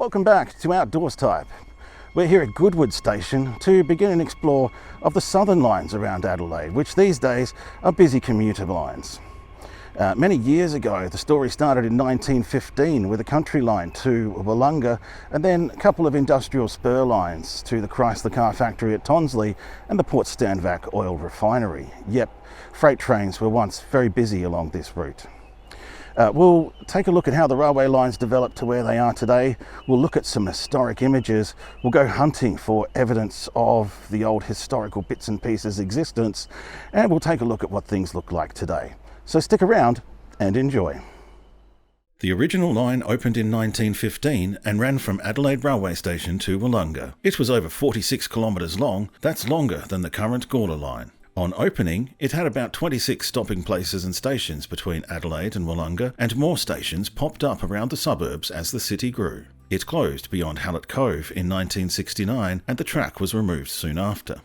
Welcome back to Outdoors Type. We're here at Goodwood Station to begin an explore of the southern lines around Adelaide, which these days are busy commuter lines. Many years ago, the story started in 1915 with a country line to Willunga and then a couple of industrial spur lines to the Chrysler car factory at Tonsley and the Port Adelaide oil refinery. Yep, freight trains were once very busy along this route. We'll take a look at how the railway lines developed to where they are today. We'll look at some historic images. We'll go hunting for evidence of the old historical bits and pieces existence, and we'll take a look at what things look like today. So stick around and enjoy. The original line opened in 1915 and ran from Adelaide Railway Station to Willunga. It was over 46 kilometres long. That's longer than the current Gawler line. On opening, it had about 26 stopping places and stations between Adelaide and Willunga, and more stations popped up around the suburbs as the city grew. It closed beyond Hallett Cove in 1969 and the track was removed soon after.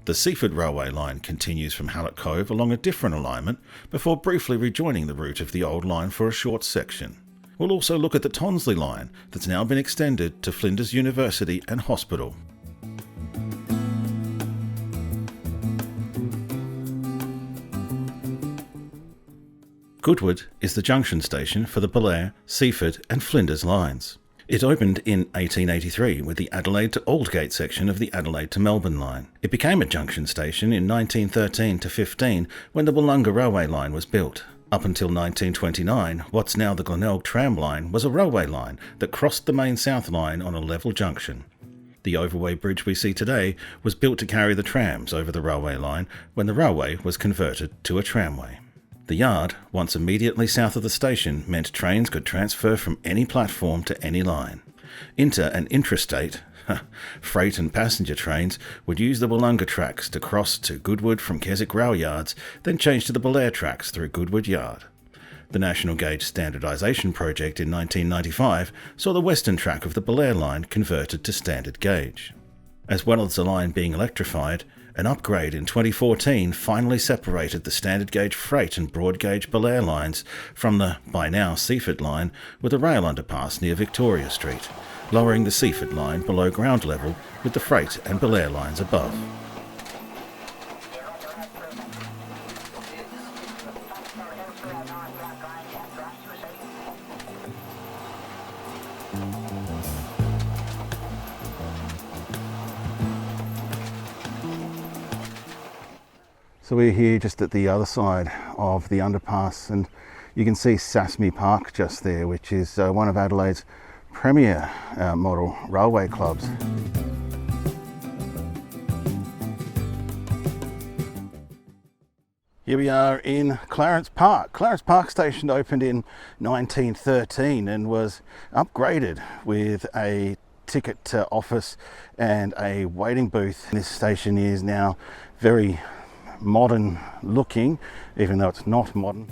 The Seaford railway line continues from Hallett Cove along a different alignment before briefly rejoining the route of the old line for a short section. We'll also look at the Tonsley line that's now been extended to Flinders University and Hospital. Goodwood is the junction station for the Belair, Seaford and Flinders lines. It opened in 1883 with the Adelaide to Aldgate section of the Adelaide to Melbourne line. It became a junction station in 1913 to 15 when the Willunga railway line was built. Up until 1929, what's now the Glenelg tram line was a railway line that crossed the main south line on a level junction. The overway bridge we see today was built to carry the trams over the railway line when the railway was converted to a tramway. The yard, once immediately south of the station, meant trains could transfer from any platform to any line. Inter- and intrastate, freight and passenger trains would use the Willunga tracks to cross to Goodwood from Keswick rail yards, then change to the Belair tracks through Goodwood Yard. The National Gauge Standardisation Project in 1995 saw the western track of the Belair line converted to standard gauge. As well as the line being electrified, an upgrade in 2014 finally separated the standard gauge freight and broad gauge Belair lines from the, by now, Seaford line with a rail underpass near Victoria Street, lowering the Seaford line below ground level with the freight and Belair lines above. So we're here just at the other side of the underpass and you can see Sasmi Park just there, which is one of Adelaide's premier model railway clubs. Here we are in Clarence Park. Clarence Park Station opened in 1913 and was upgraded with a ticket office and a waiting booth. This station is now very modern looking, even though it's not modern.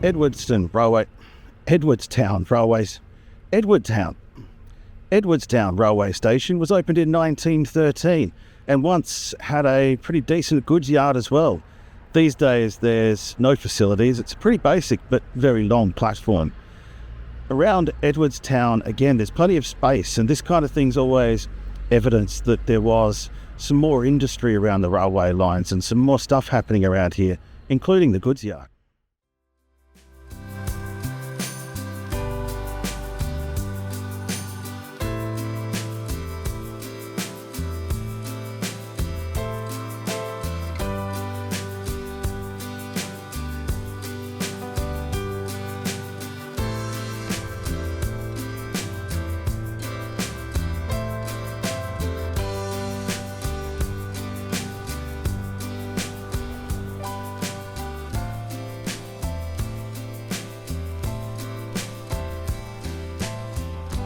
Edwardstown Railway Station was opened in 1913 and once had a pretty decent goods yard as well. These days there's no facilities, it's a pretty basic but very long platform. Around Edwardstown, again, there's plenty of space, and this kind of thing's always evidence that there was some more industry around the railway lines and some more stuff happening around here, including the goods yard.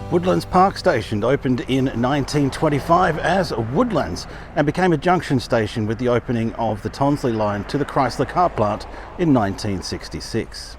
Woodlands Park Station opened in 1925 as Woodlands and became a junction station with the opening of the Tonsley line to the Chrysler car plant in 1966.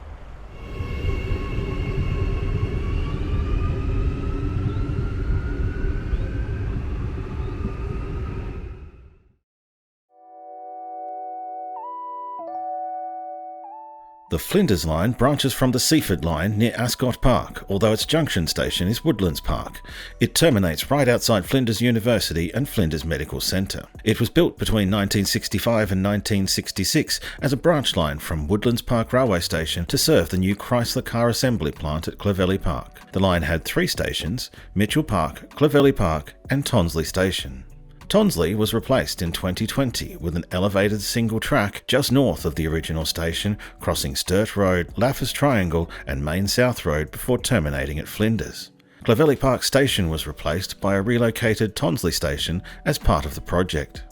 The Flinders line branches from the Seaford line near Ascot Park, although its junction station is Woodlands Park. It terminates right outside Flinders University and Flinders Medical Centre. It was built between 1965 and 1966 as a branch line from Woodlands Park Railway Station to serve the new Chrysler car assembly plant at Clovelly Park. The line had 3 stations: Mitchell Park, Clovelly Park and Tonsley Station. Tonsley was replaced in 2020 with an elevated single track just north of the original station, crossing Sturt Road, Laffers Triangle and Main South Road before terminating at Flinders. Clovelly Park Station was replaced by a relocated Tonsley Station as part of the project.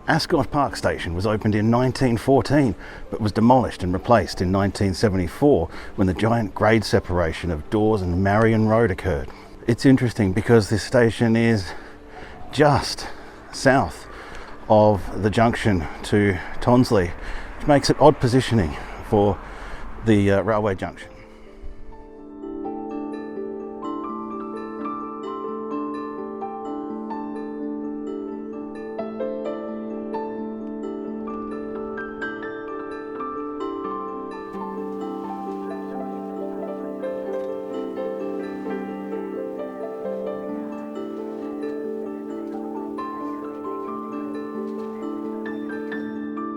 Ascot Park Station was opened in 1914 but was demolished and replaced in 1974 when the giant grade separation of Dawes and Marion Road occurred. It's interesting because this station is just south of the junction to Tonsley, which makes it odd positioning for the railway junction.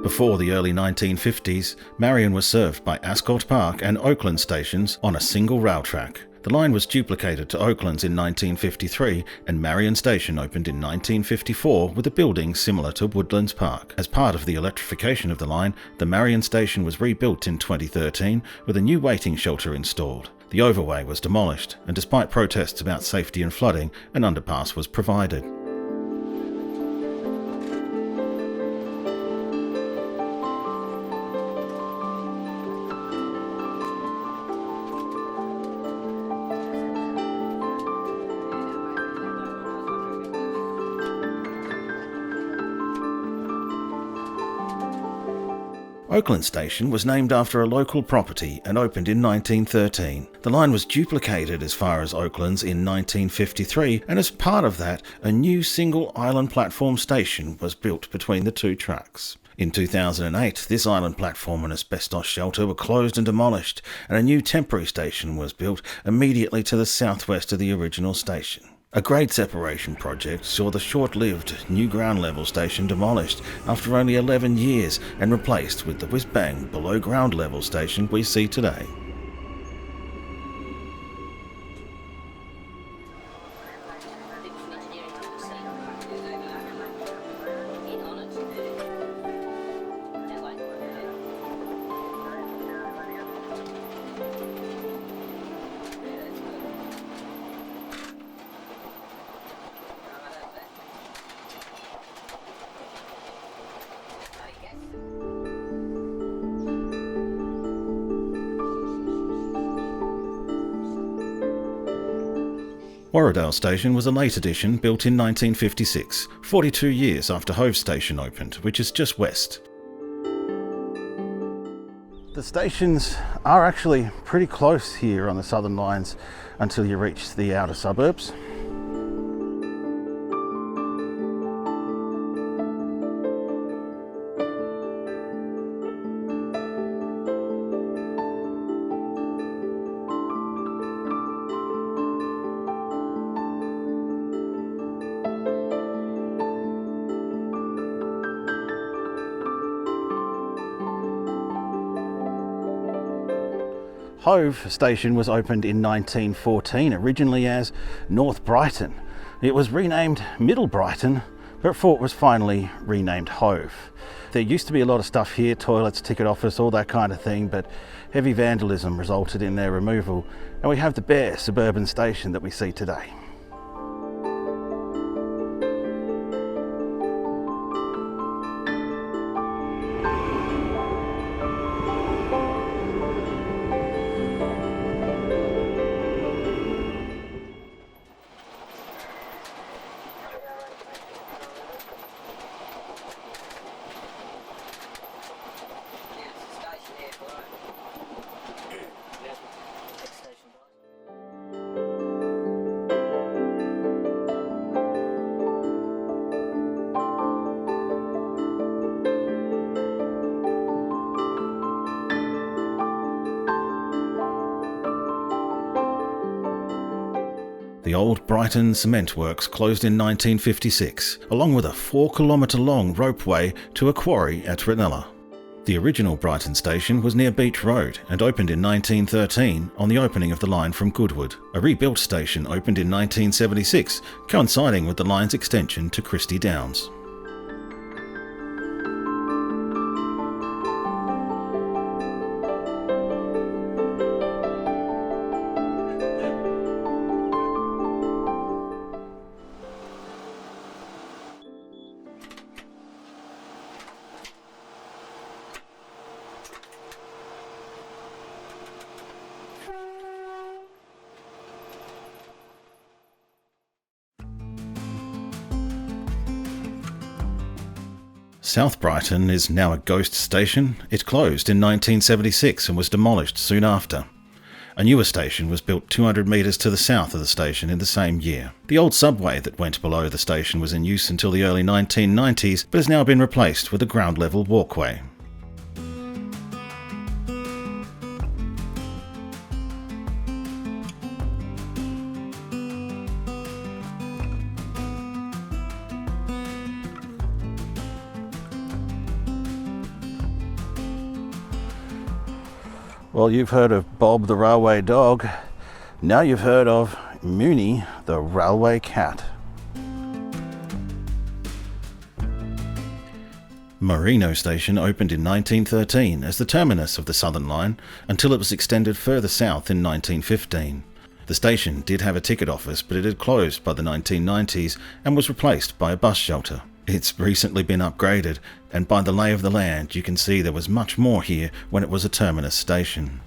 Before the early 1950s, Marion was served by Ascot Park and Oakland stations on a single rail track. The line was duplicated to Oaklands in 1953 and Marion Station opened in 1954 with a building similar to Woodlands Park. As part of the electrification of the line, the Marion Station was rebuilt in 2013 with a new waiting shelter installed. The overway was demolished and despite protests about safety and flooding, an underpass was provided. Oakland Station was named after a local property and opened in 1913. The line was duplicated as far as Oaklands in 1953, and as part of that, a new single island platform station was built between the two tracks. In 2008, this island platform and asbestos shelter were closed and demolished, and a new temporary station was built immediately to the southwest of the original station. A grade separation project saw the short-lived new ground level station demolished after only 11 years and replaced with the whiz-bang below ground level station we see today. Warradale Station was a late addition built in 1956, 42 years after Hove Station opened, which is just west. The stations are actually pretty close here on the southern lines until you reach the outer suburbs. Hove Station was opened in 1914, originally as North Brighton. It was renamed Middle Brighton, but before it was finally renamed Hove. There used to be a lot of stuff here, toilets, ticket office, all that kind of thing, but heavy vandalism resulted in their removal, and we have the bare suburban station that we see today. The old Brighton Cement Works closed in 1956, along with a 4-kilometre-long ropeway to a quarry at Ranella. The original Brighton station was near Beach Road and opened in 1913 on the opening of the line from Goodwood. A rebuilt station opened in 1976, coinciding with the line's extension to Christie Downs. South Brighton is now a ghost station. It closed in 1976 and was demolished soon after. A newer station was built 200 metres to the south of the station in the same year. The old subway that went below the station was in use until the early 1990s, but has now been replaced with a ground level walkway. Well, you've heard of Bob the railway dog. Now you've heard of Mooney, the railway cat. Marino Station opened in 1913 as the terminus of the Southern Line until it was extended further south in 1915. The station did have a ticket office, but it had closed by the 1990s and was replaced by a bus shelter. It's recently been upgraded, and by the lay of the land you can see there was much more here when it was a terminus station.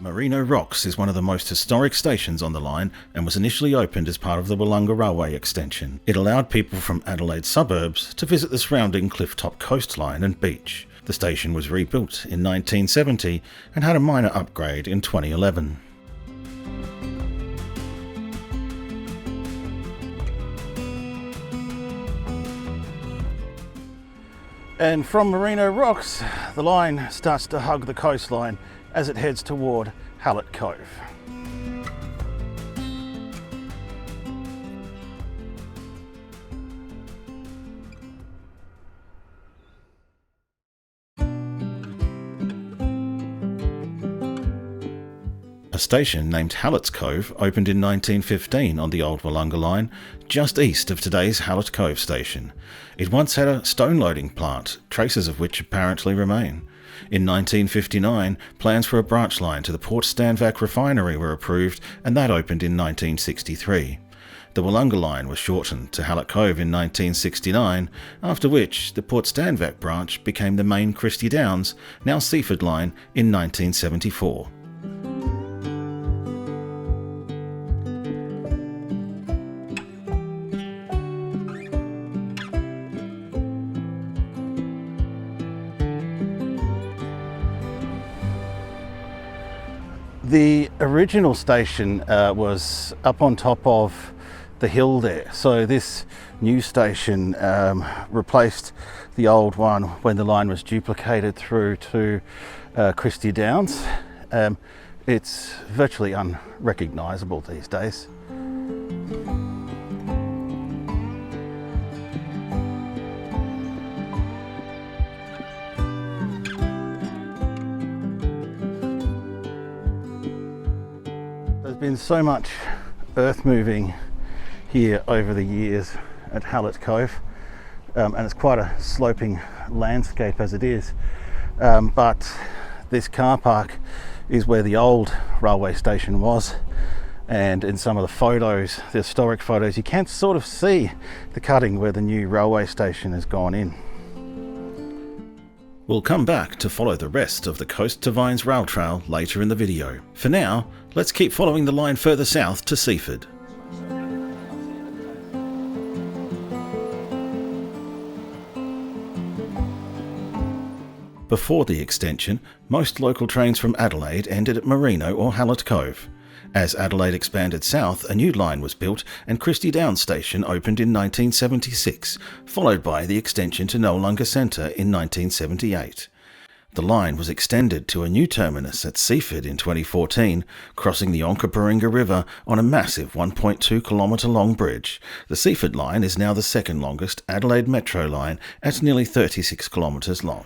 Marino Rocks is one of the most historic stations on the line and was initially opened as part of the Willunga railway extension. It allowed people from Adelaide suburbs to visit the surrounding clifftop coastline and beach. The station was rebuilt in 1970 and had a minor upgrade in 2011. And from Marino Rocks, the line starts to hug the coastline as it heads toward Hallett Cove. A station named Hallett's Cove opened in 1915 on the old Willunga line, just east of today's Hallett Cove station. It once had a stone loading plant, traces of which apparently remain. In 1959, plans for a branch line to the Port Adelaide refinery were approved, and that opened in 1963. The Willunga line was shortened to Hallett Cove in 1969, after which the Port Adelaide branch became the main Christie Downs, now Seaford line, in 1974. The original station was up on top of the hill there, so this new station replaced the old one when the line was duplicated through to Christie Downs. It's virtually unrecognisable these days. There's been so much earth moving here over the years at Hallett Cove, and it's quite a sloping landscape as it is, but this car park is where the old railway station was, and in some of the photos, the historic photos, you can sort of see the cutting where the new railway station has gone in. We'll come back to follow the rest of the Coast to Vines rail trail later in the video. For now, let's keep following the line further south to Seaford. Before the extension, most local trains from Adelaide ended at Marino or Hallett Cove. As Adelaide expanded south, a new line was built and Christie Downs Station opened in 1976, followed by the extension to Noarlunga Centre in 1978. The line was extended to a new terminus at Seaford in 2014, crossing the Onkaparinga River on a massive 1.2 kilometre long bridge. The Seaford line is now the second longest Adelaide Metro line at nearly 36 kilometres long.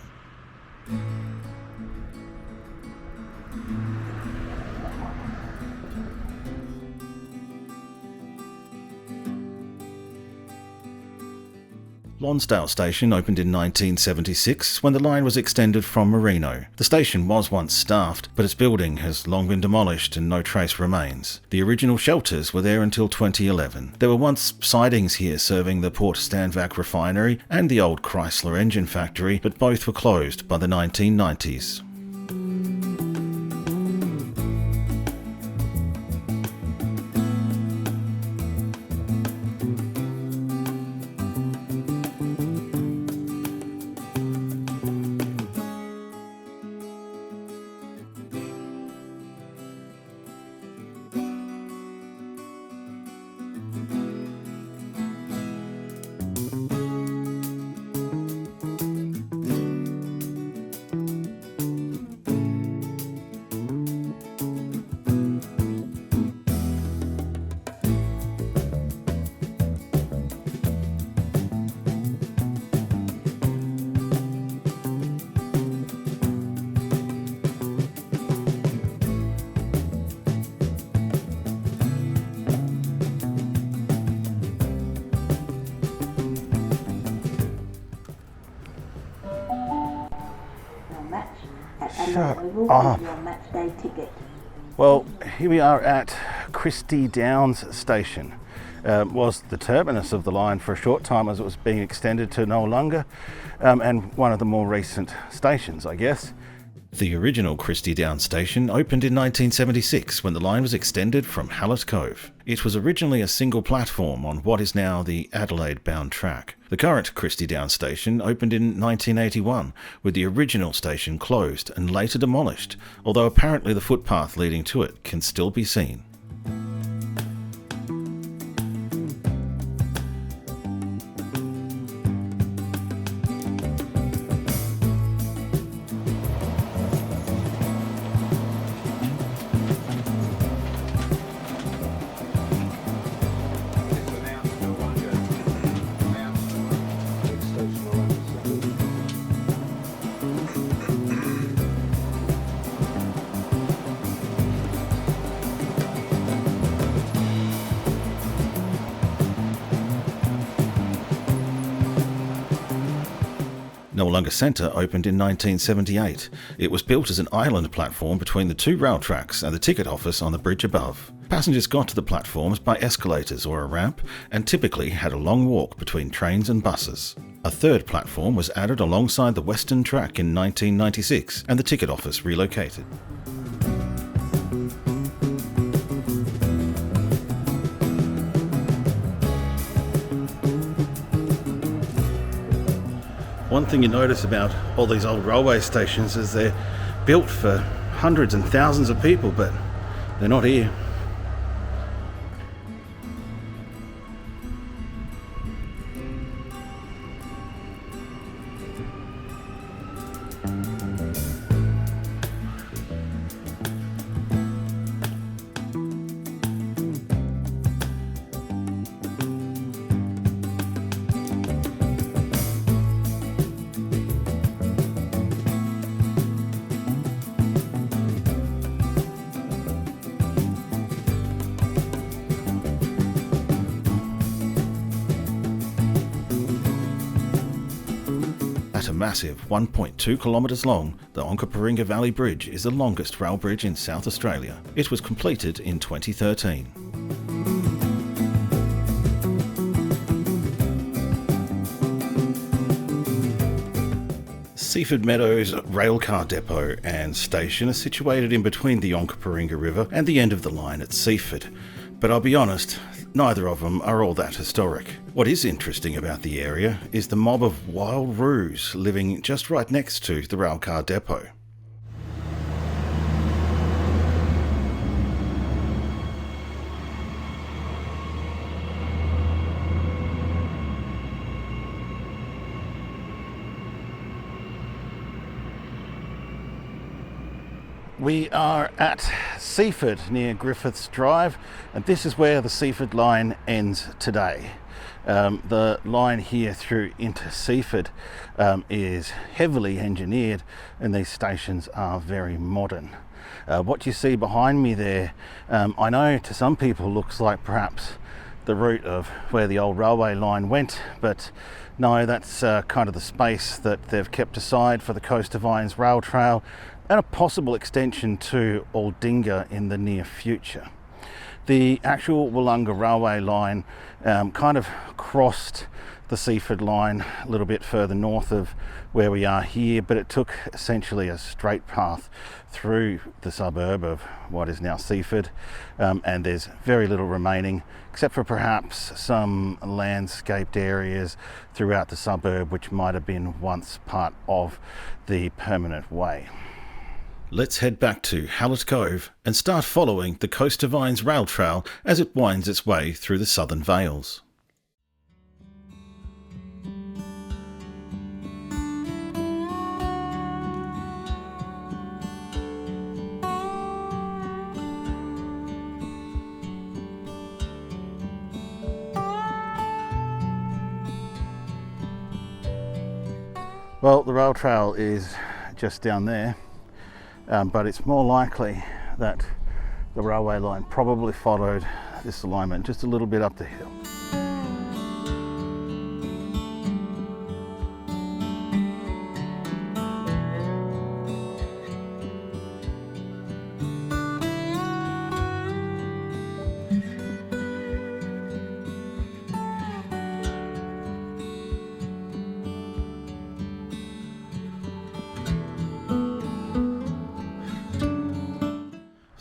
Lonsdale Station opened in 1976 when the line was extended from Marino. The station was once staffed, but its building has long been demolished and no trace remains. The original shelters were there until 2011. There were once sidings here serving the Port Adelaide refinery and the old Chrysler engine factory, but both were closed by the 1990s. Shut up. Well, here we are at Christie Downs Station. Was the terminus of the line for a short time as it was being extended to Noarlunga, and one of the more recent stations, I guess. The original Christie Downs station opened in 1976 when the line was extended from Hallett Cove. It was originally a single platform on what is now the Adelaide-bound track. The current Christie Downs station opened in 1981, with the original station closed and later demolished, although apparently the footpath leading to it can still be seen. Noarlunga Centre opened in 1978. It was built as an island platform between the two rail tracks and the ticket office on the bridge above. Passengers got to the platforms by escalators or a ramp and typically had a long walk between trains and buses. A third platform was added alongside the western track in 1996 and the ticket office relocated. One thing you notice about all these old railway stations is they're built for hundreds and thousands of people, but they're not here. At a massive 1.2 kilometres long, the Onkaparinga Valley Bridge is the longest rail bridge in South Australia. It was completed in 2013. Seaford Meadows railcar depot and station are situated in between the Onkaparinga River and the end of the line at Seaford. But I'll be honest, neither of them are all that historic. What is interesting about the area is the mob of wild roos living just right next to the railcar depot. We are at Seaford near Griffiths Drive, and this is where the Seaford line ends today. The line here through into Seaford is heavily engineered, and these stations are very modern. What you see behind me there, I know to some people looks like perhaps the route of where the old railway line went, but no, that's kind of the space that they've kept aside for the Coast of Iron's rail trail and a possible extension to Aldinga in the near future. The actual Willunga railway line kind of crossed the Seaford line a little bit further north of where we are here, but it took essentially a straight path through the suburb of what is now Seaford, and there's very little remaining except for perhaps some landscaped areas throughout the suburb which might have been once part of the permanent way. Let's head back to Hallett Cove and start following the Coast of Iron's rail trail as it winds its way through the southern vales. Well, the rail trail is just down there. But it's more likely that the railway line probably followed this alignment just a little bit up the hill.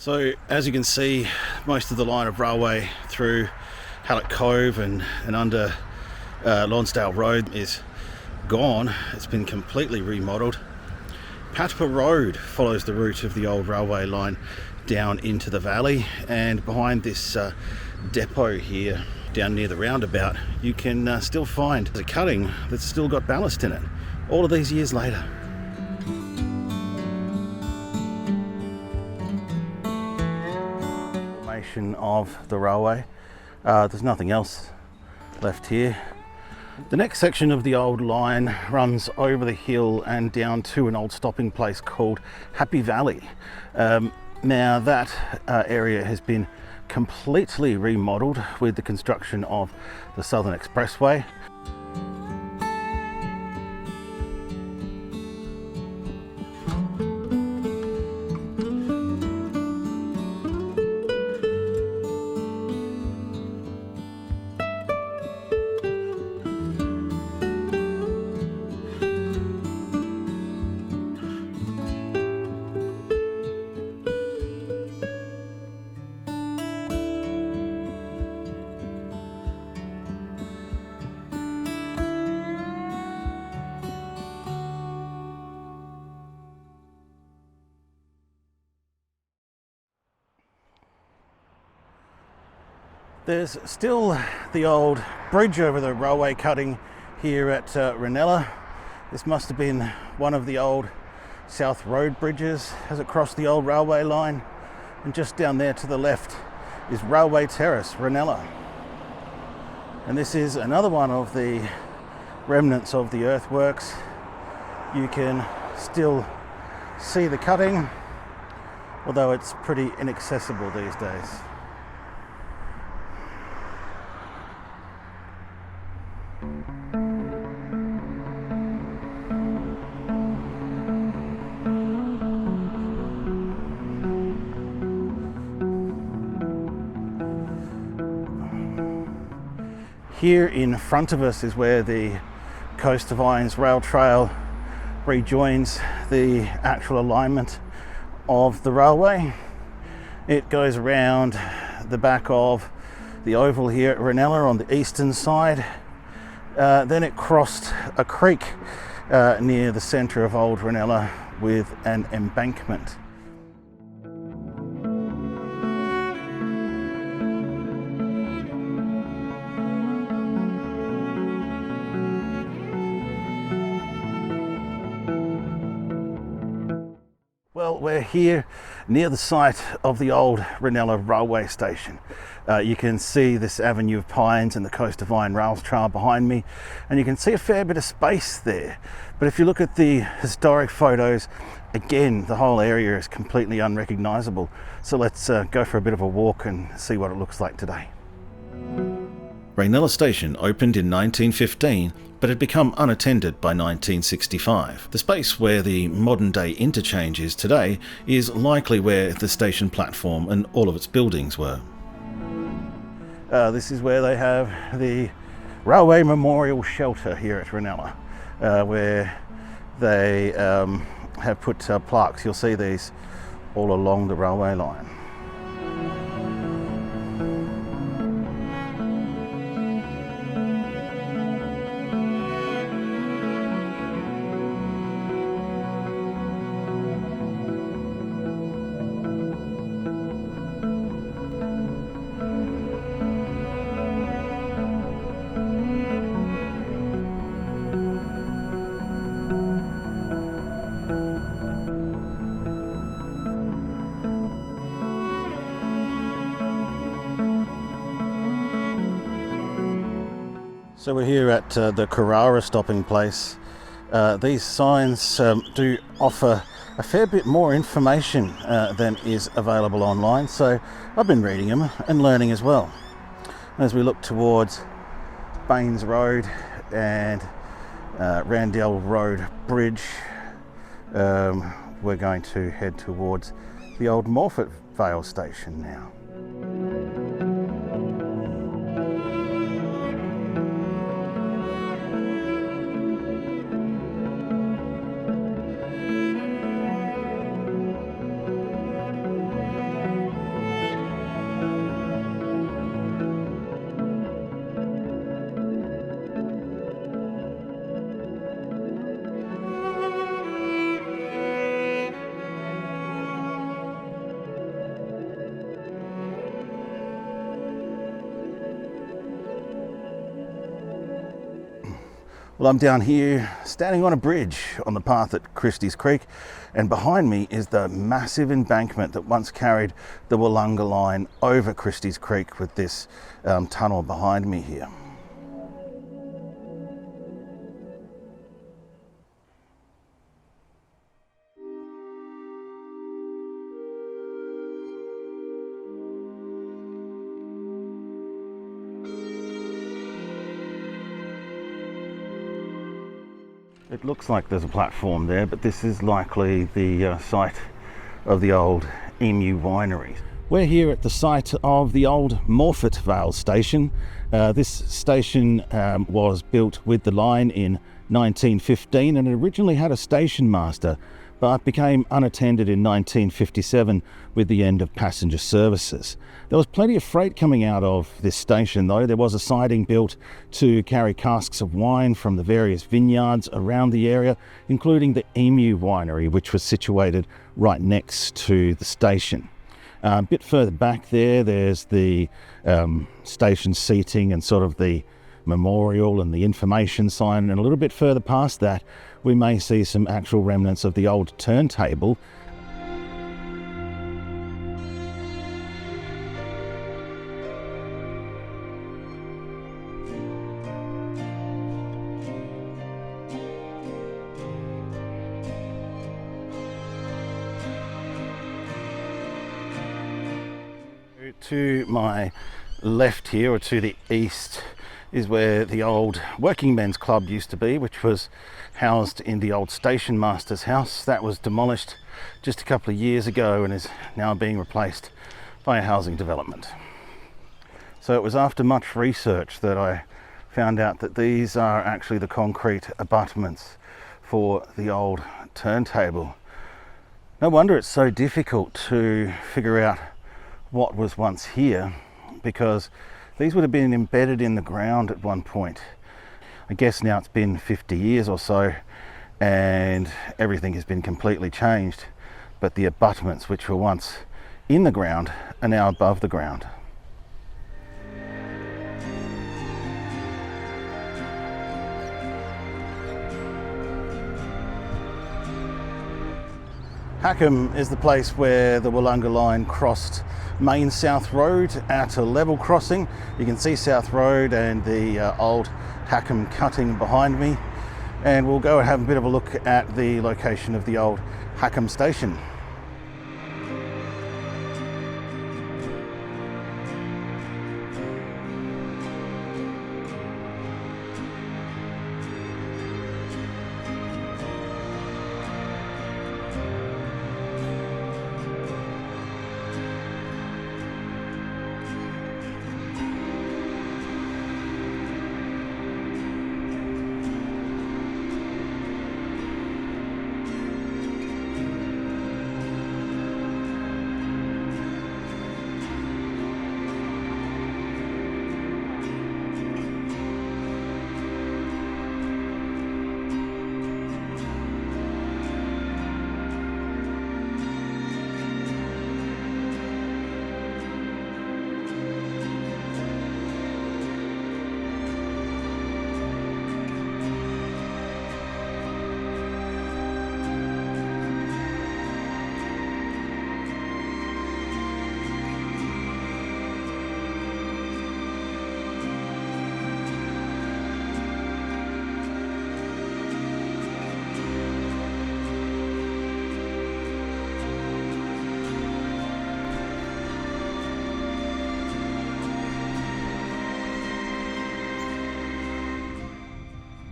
So as you can see, most of the line of railway through Hallett Cove and under Lonsdale Road is gone. It's been completely remodelled. Patpa Road follows the route of the old railway line down into the valley, and behind this depot here down near the roundabout you can still find a cutting that's still got ballast in it all of these years later. Of the railway. There's nothing else left here. The next section of the old line runs over the hill and down to an old stopping place called Happy Valley. Now that area has been completely remodelled with the construction of the Southern Expressway. There's still the old bridge over the railway cutting here at Ranella. This must have been one of the old South Road bridges as it crossed the old railway line. And just down there to the left is Railway Terrace, Ranella. And this is another one of the remnants of the earthworks. You can still see the cutting, although it's pretty inaccessible these days. Here in front of us is where the Coast of Irons rail trail rejoins the actual alignment of the railway. It goes around the back of the oval here at Ranella on the eastern side. Then it crossed a creek near the centre of old Ranella with an embankment. Well, we're here near the site of the old Ranella railway station. You can see this avenue of pines and the Coast of Iron rails trail behind me, and you can see a fair bit of space there. But if you look at the historic photos, again, the whole area is completely unrecognisable. So let's go for a bit of a walk and see what it looks like today. Ranella Station opened in 1915, but had become unattended by 1965. The space where the modern day interchange is today is likely where the station platform and all of its buildings were. This is where they have the Railway Memorial Shelter here at Ranella, where they have put plaques. You'll see these all along the railway line. So we're here at the Carrara stopping place. These signs do offer a fair bit more information than is available online, so I've been reading them and learning as well. As we look towards Baines Road and Randell Road Bridge, we're going to head towards the old Morphett Vale station now. Well, I'm down here standing on a bridge on the path at Christie's Creek, and behind me is the massive embankment that once carried the Willunga line over Christie's Creek with this tunnel behind me here. It looks like there's a platform there, but this is likely the site of the old Emu winery. We're here at the site of the old Morphett Vales station. This station was built with the line in 1915 and it originally had a station master, but became unattended in 1957 with the end of passenger services. There was plenty of freight coming out of this station though. There was a siding built to carry casks of wine from the various vineyards around the area, including the Emu winery, which was situated right next to the station. A bit further back there's the station seating and sort of the memorial and the information sign, and a little bit further past that we may see some actual remnants of the old turntable. To my left here, or to the east, is where the old Working Men's Club used to be, which was housed in the old station master's house. That was demolished just a couple of years ago and is now being replaced by a housing development. So it was after much research that I found out that these are actually the concrete abutments for the old turntable. No wonder it's so difficult to figure out what was once here, because these would have been embedded in the ground at one point. I guess now it's been 50 years or so and everything has been completely changed, but the abutments which were once in the ground are now above the ground. Hackham is the place where the Willunga line crossed Main South Road at a level crossing. You can see South Road and the old Hackham cutting behind me, and we'll go and have a bit of a look at the location of the old Hackham station.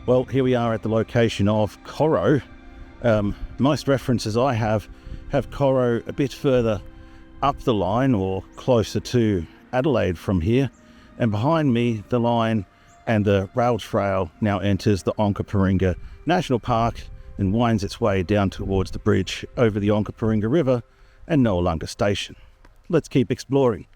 Well, here we are at the location of Coro. Most references I have Coro a bit further up the line or closer to Adelaide from here. And behind me, the line and the rail trail now enters the Onkaparinga National Park and winds its way down towards the bridge over the Onkaparinga River and Noarlunga Station. Let's keep exploring.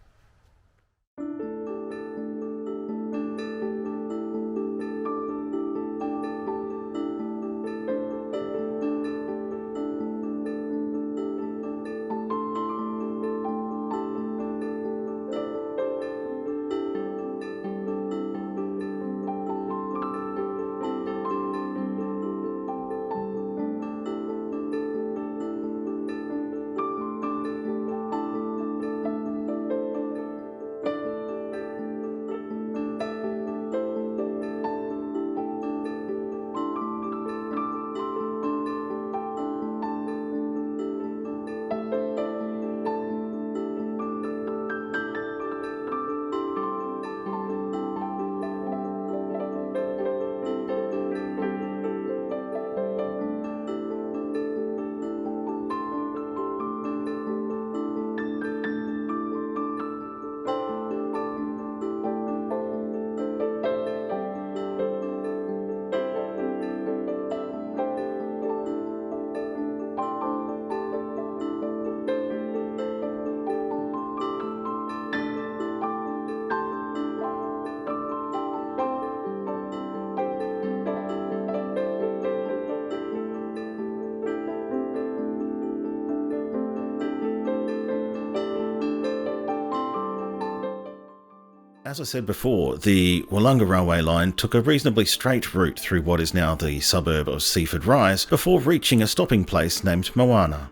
As I said before, the Willunga railway line took a reasonably straight route through what is now the suburb of Seaford Rise before reaching a stopping place named Moana.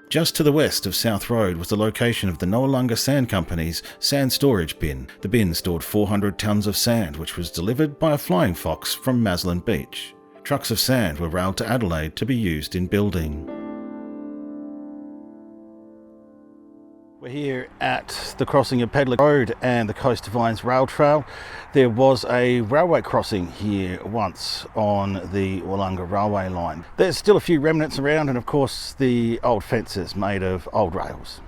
Just to the west of South Road was the location of the Noarlunga Sand Company's sand storage bin. The bin stored 400 tonnes of sand, which was delivered by a flying fox from Maslin Beach. Trucks of sand were railed to Adelaide to be used in building. We're here at the crossing of Pedlar Road and the Coast to Vines rail trail. There was a railway crossing here once on the Willunga railway line. There's still a few remnants around, and of course the old fences made of old rails.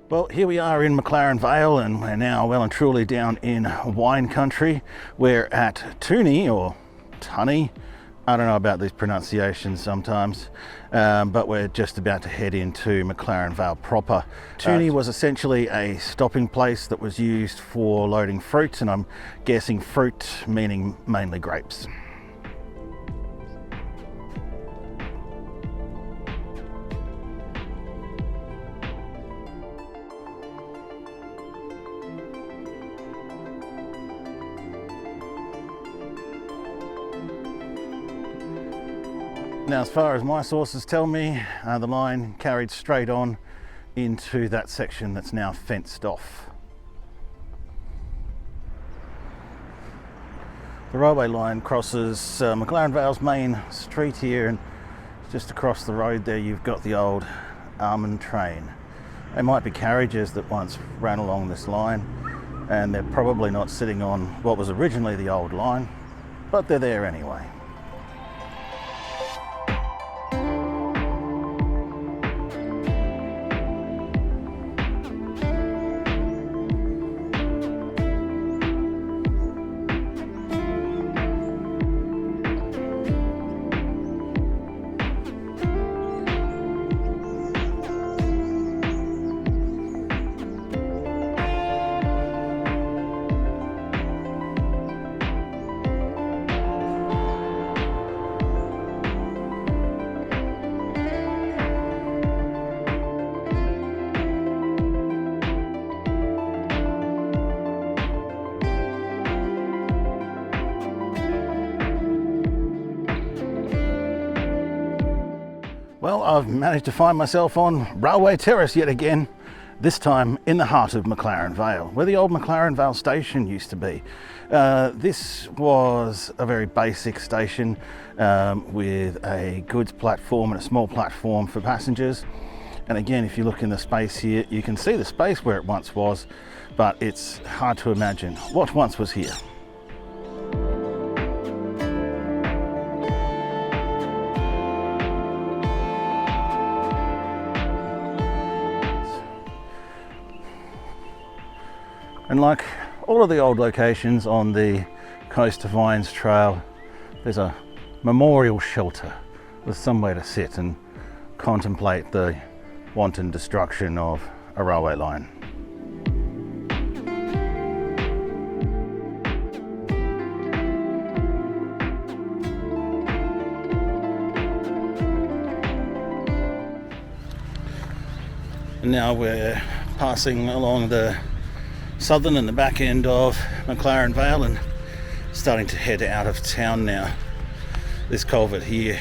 Well, here we are in McLaren Vale, and we're now well and truly down in wine country. We're at Tooney, or Tunny. I don't know about these pronunciations sometimes, but we're just about to head into McLaren Vale proper. Tooney was essentially a stopping place that was used for loading fruit, and I'm guessing fruit meaning mainly grapes. Now, as far as my sources tell me, the line carried straight on into that section that's now fenced off. The railway line crosses McLaren Vale's main street here, and just across the road there you've got the old almond train. They might be carriages that once ran along this line, and they're probably not sitting on what was originally the old line, but they're there anyway. Well, I've managed to find myself on Railway Terrace yet again, this time in the heart of McLaren Vale, where the old McLaren Vale station used to be. This was a very basic station with a goods platform and a small platform for passengers. And again, if you look in the space here, you can see the space where it once was, but it's hard to imagine what once was here. And like all of the old locations on the Coast to Vines trail, there's a memorial shelter with somewhere to sit and contemplate the wanton destruction of a railway line. And now we're passing along the southern and the back end of McLaren Vale and starting to head out of town now. This culvert here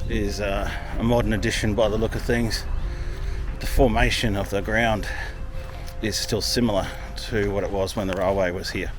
is a modern addition by the look of things. The formation of the ground is still similar to what it was when the railway was here.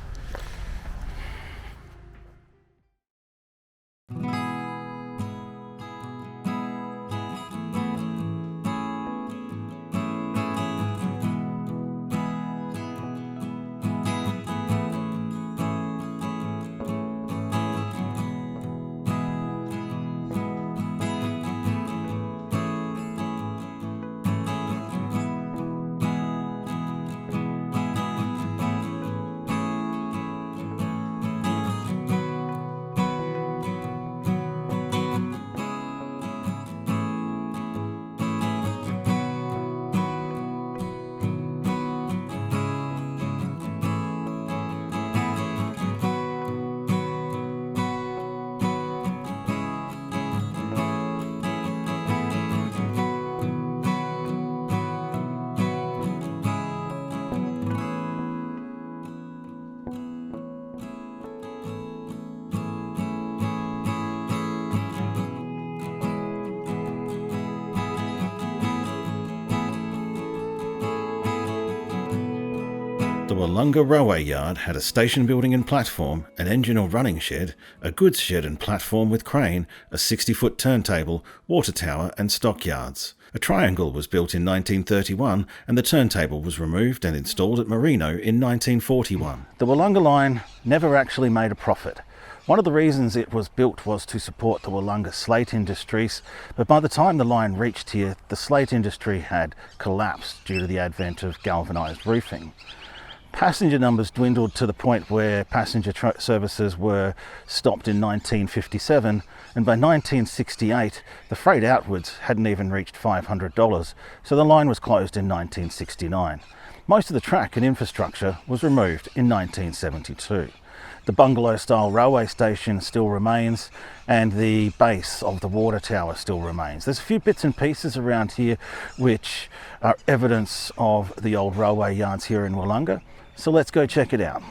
The Willunga Railway Yard had a station building and platform, an engine or running shed, a goods shed and platform with crane, a 60-foot turntable, water tower and stockyards. A triangle was built in 1931 and the turntable was removed and installed at Merino in 1941. The Willunga line never actually made a profit. One of the reasons it was built was to support the Willunga slate industries, but by the time the line reached here, the slate industry had collapsed due to the advent of galvanised roofing. Passenger numbers dwindled to the point where passenger services were stopped in 1957, and by 1968 the freight outwards hadn't even reached $500, so the line was closed in 1969. Most of the track and infrastructure was removed in 1972. The bungalow-style railway station still remains, and the base of the water tower still remains. There's a few bits and pieces around here which are evidence of the old railway yards here in Willunga. So let's go check it out.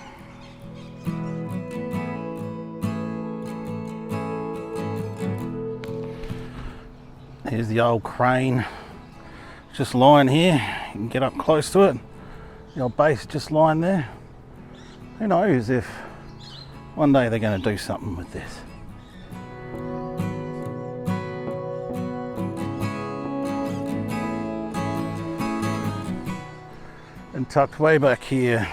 Here's the old crane, just lying here. You can get up close to it. The old base just lying there. Who knows if one day they're going to do something with this. And tucked way back here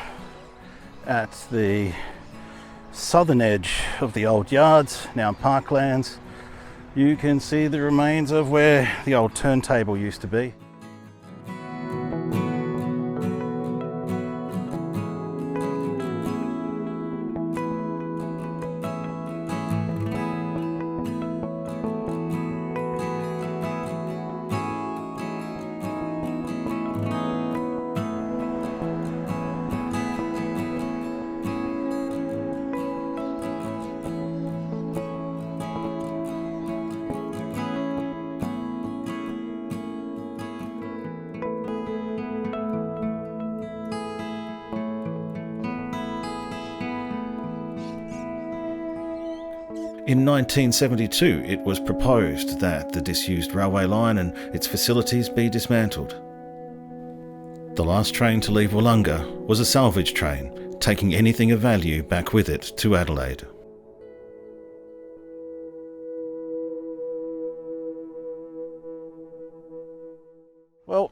at the southern edge of the old yards, now parklands, you can see the remains of where the old turntable used to be. In 1972, it was proposed that the disused railway line and its facilities be dismantled. The last train to leave Willunga was a salvage train, taking anything of value back with it to Adelaide. Well,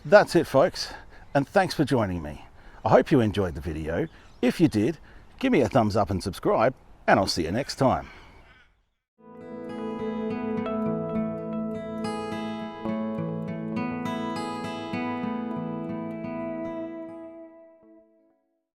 that's it, folks, and thanks for joining me. I hope you enjoyed the video. If you did, give me a thumbs up and subscribe, and I'll see you next time.